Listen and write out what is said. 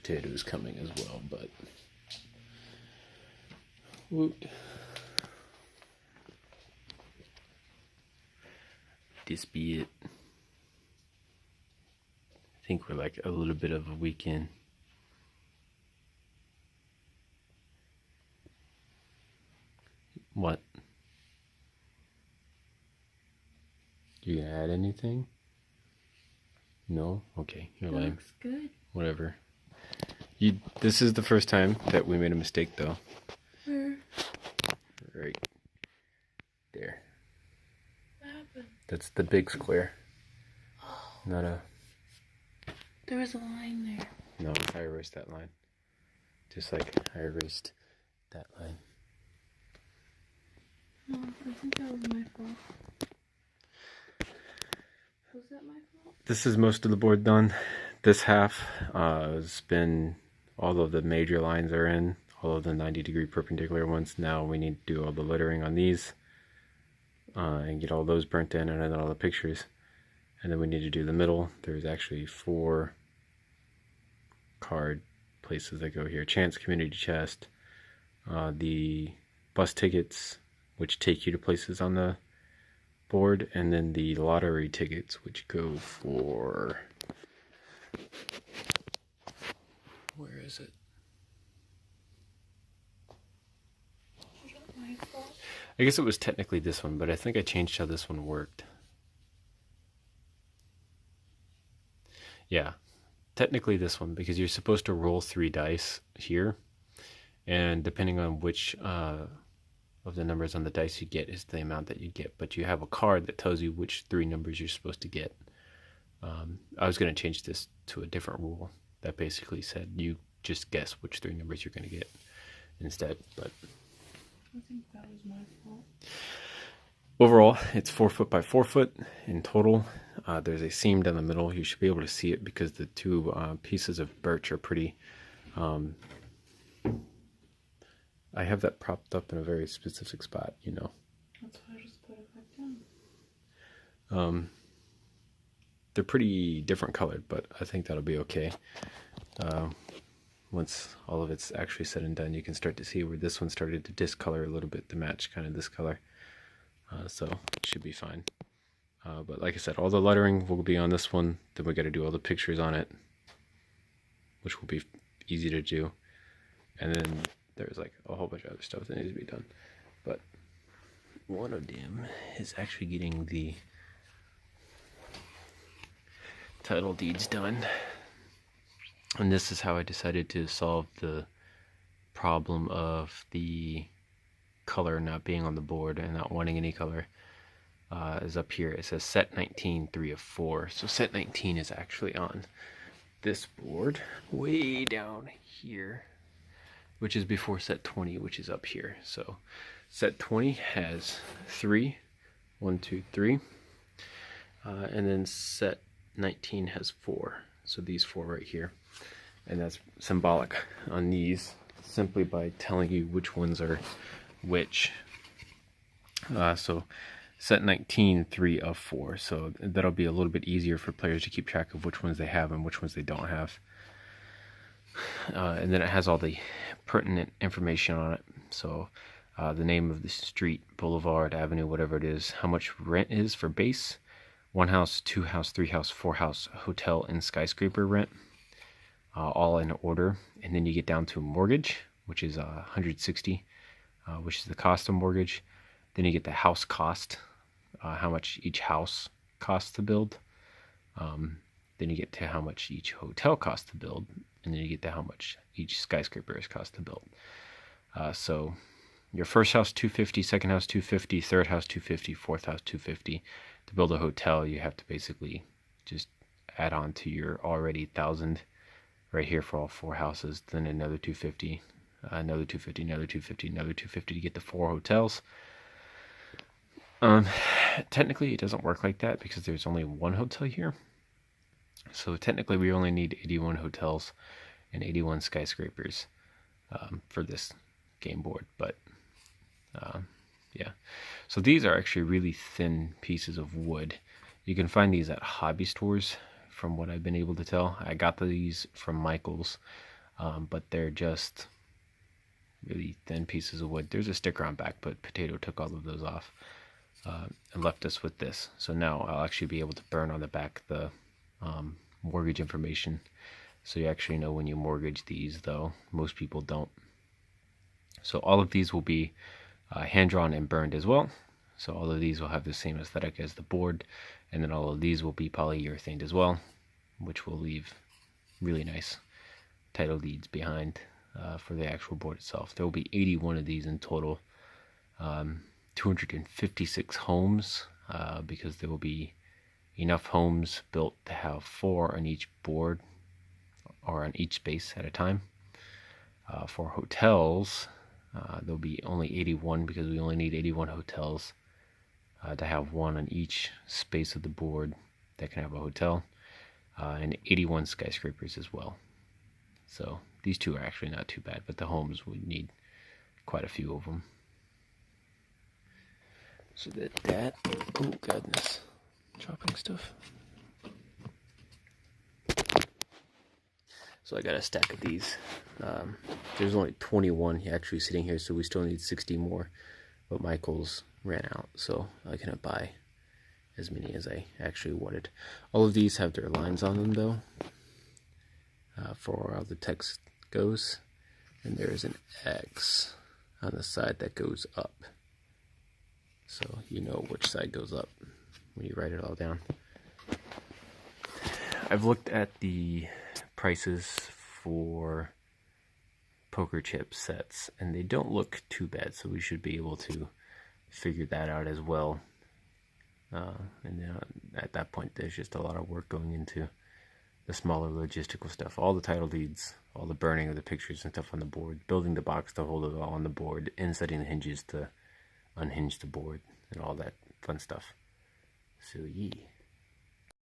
potatoes coming as well, but woot. This be it. I think we're like a little bit of a weekend. What? You gonna add anything? No? Okay, you're lying. Looks good. Whatever. This is the first time that we made a mistake, though. Where? Right there. What happened? That's the big square. Oh, Not a... there was a line there. No, I erased that line. Just like I erased that line. No, I think that was my fault. Was that my fault? This is most of the board done. This half has been... all of the major lines are in. All of the 90-degree perpendicular ones. Now we need to do all the lettering on these. And get all those burnt in, and then all the pictures. And then we need to do the middle. There's actually 4 card places that go here. Chance, Community Chest, the bus tickets, which take you to places on the board, and then the lottery tickets, which go for... where is it? Was that my fault? I guess it was technically this one, but I think I changed how this one worked. Yeah, technically this one, because you're supposed to roll 3 dice here, and depending on which of the numbers on the dice you get is the amount that you get, but you have a card that tells you which 3 numbers you're supposed to get. I was going to change this to a different rule that basically said you just guess which 3 numbers you're going to get instead, but... I think that was my fault. overall, it's 4 foot by 4 foot in total. There's a seam down the middle. You should be able to see it because the 2 pieces of birch are pretty... I have that propped up in a very specific spot, you know. That's why I just put it back down. They're pretty different colored, but I think that'll be okay. Once all of it's actually said and done, you can start to see where this one started to discolor a little bit to match kind of this color. So it should be fine. But like I said, all the lettering will be on this one. Then we got to do all the pictures on it, which will be easy to do. And then there's like a whole bunch of other stuff that needs to be done. But one of them is actually getting the title deeds done. And this is how I decided to solve the problem of the color not being on the board and not wanting any color. Is up here. It says set 19, 3 of 4. So set 19 is actually on this board way down here, which is before set 20, which is up here. So set 20 has 3, 1, 2, 3, and then set 19 has 4. So these 4 right here. And that's symbolic on these simply by telling you which ones are which. So set 19, 3 of 4. So that'll be a little bit easier for players to keep track of which ones they have and which ones they don't have. And then it has all the pertinent information on it. So the name of the street, boulevard, avenue, whatever it is, how much rent is for base, 1 house, 2 house, 3 house, 4 house, hotel, and skyscraper rent, all in order. And then you get down to mortgage, which is $160, which is the cost of mortgage. Then you get the house cost, how much each house costs to build. Then you get to how much each hotel costs to build, and then you get to how much each skyscraper is cost to build. So your first house $250, second house $250, third house $250, fourth house $250. To build a hotel, you have to basically just add on to your already $1,000 right here for all 4 houses, then another $250, another $250, another $250, another $250 to get the 4 hotels. Technically, it doesn't work like that because there's only 1 hotel here. So technically, we only need 81 hotels and 81 skyscrapers for this game board. But yeah, so these are actually really thin pieces of wood. You can find these at hobby stores, from what I've been able to tell. I got these from Michael's. but they're just really thin pieces of wood. There's a sticker on back, but Potato took all of those off and left us with this. So now I'll actually be able to burn on the back the mortgage information, so you actually know when you mortgage these, though most people don't. So all of these will be hand-drawn and burned as well. So all of these will have the same aesthetic as the board, and then all of these will be polyurethaned as well, which will leave really nice title deeds behind for the actual board itself. There will be 81 of these in total, 256 homes, because there will be enough homes built to have 4 on each board or on each space at a time. For hotels, there'll be only 81, because we only need 81 hotels to have 1 on each space of the board that can have a hotel, and 81 skyscrapers as well. So these two are actually not too bad, but the homes would need quite a few of them. So that oh goodness, dropping stuff. So I got a stack of these. There's only 21 actually sitting here, so we still need 60 more. But Michael's ran out, so I couldn't buy as many as I actually wanted. All of these have their lines on them, though, for how the text goes. And there's an X on the side that goes up, so you know which side goes up when you write it all down. I've looked at the prices for poker chip sets, and they don't look too bad, so we should be able to figure that out as well. And at that point, there's just a lot of work going into the smaller logistical stuff, all the title deeds, all the burning of the pictures and stuff on the board, building the box to hold it all on the board, and setting the hinges to unhinge the board, and all that fun stuff. So yeah.